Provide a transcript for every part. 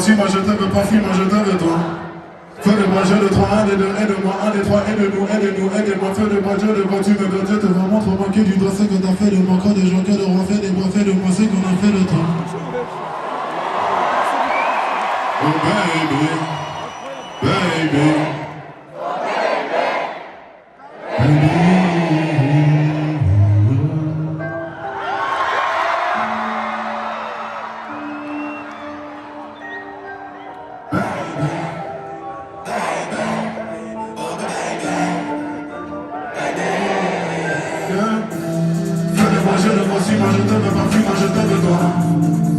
suis, moi je te veux pas, fuis, moi je te veux toi. Feu de moi, je le trois, un des deux, aide-moi, un des trois, aide-nous, aide-nous, aide-moi. Feu de moi, je le vois, tu me dois, Dieu te vois, montre-moi que du doigt ce que t'as fait de moi, quand des gens, que le roi fait des bois, fait de moi ce qu'on a fait de toi. Oh baby, baby, baby. Je le vois, si moi je te veux pas, fuis, moi je te veux toi.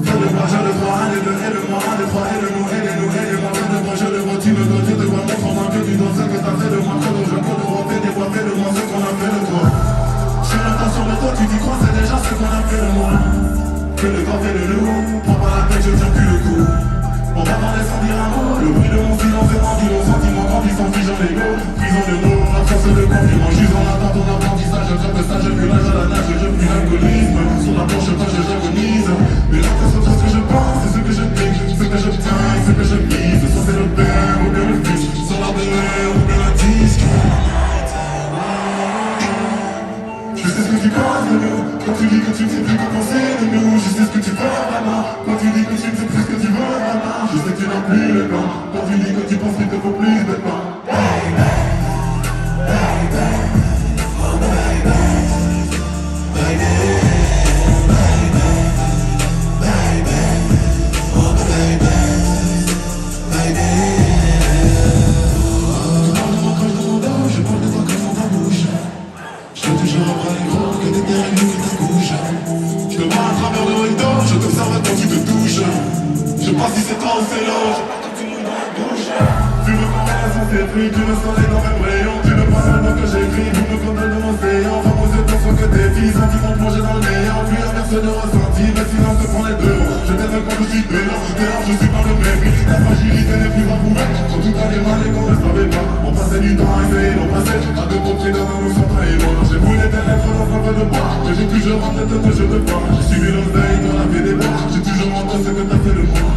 Fais de moi, je le vois, un des deux, aide-moi, un des trois, aide-nous, aide-nous, aide-moi. Fais de moi, je le vois, tu me dois, Dieu te vois, montre-moi que tu dois ce que t'as fait de moi, que de joie, que de roi, fais des voix, fais de moi ce qu'on a fait de toi. Je l'entends sur le toit, tu dis quoi, c'est déjà ce qu'on a fait de moi. Que le corps fait de nous, prends pas la tête, je tiens plus le coup. On va m'en laisser dire un mot, le bruit de mon silence est rendu nos sentiments grandissant, figeant l'ego. Prison de mots, absence de compliment, juste en attend ton apprentissage, je que ça, je fuis l'âge à la nage, je fuis l'alcoolisme. Sur la planche, pas, j'agonise. Mais là, c'est ce que je pense, c'est ce que je pique, ce que j'obtiens, ce que je mise. Soit c'est le père ou bien le fils, soit la belle ou bien la disque. Je sais ce que tu penses de nous, quand tu dis que tu ne sais plus quoi penser de nous. Je sais ce que tu veux vraiment, quand tu dis que tu ne sais plus ce que tu veux vraiment. Je sais que tu n'as plus le temps, quand tu dis que tu penses qu'il te faut plus de temps. Baby, baby, oh baby, baby, baby, baby, oh baby, baby. Tu parles de moi quand je demande d'eau, je parle de toi quand dans ta bouche. Je te toujours après les gros, que t'es derrière lui, que ta couche. Je te vois à travers le rideau, je t'observe quand tu te touches. Je sais pas si c'est toi ou c'est l'autre, je sais pas quand tu mouilles dans la douche. Tu me connais sans ces fruits, tu le soleil dans mes rayons. Tu ne vois pas le mot que j'écris, tu me condamnes de mon séant. Femme aux yeux de fois que tes filles, sentiments plongés dans le néant. Puis inverse de ressenti, le silence te prend les deux. Je t'aime quand je suis dehors, je suis pas le mépris. La fragilité n'est plus avouée, quand tout allait mal et qu'on ne savait pas. On passait du temps à essayer d'en passer, à deux pompiers dans un nous sans trahir. J'ai voulu tes lettres dans un peu de bois, mais j'ai toujours en tête que je te crois. J'ai suivi l'oseille dans la vie des bois, j'ai toujours en tête ce que t'as fait de moi.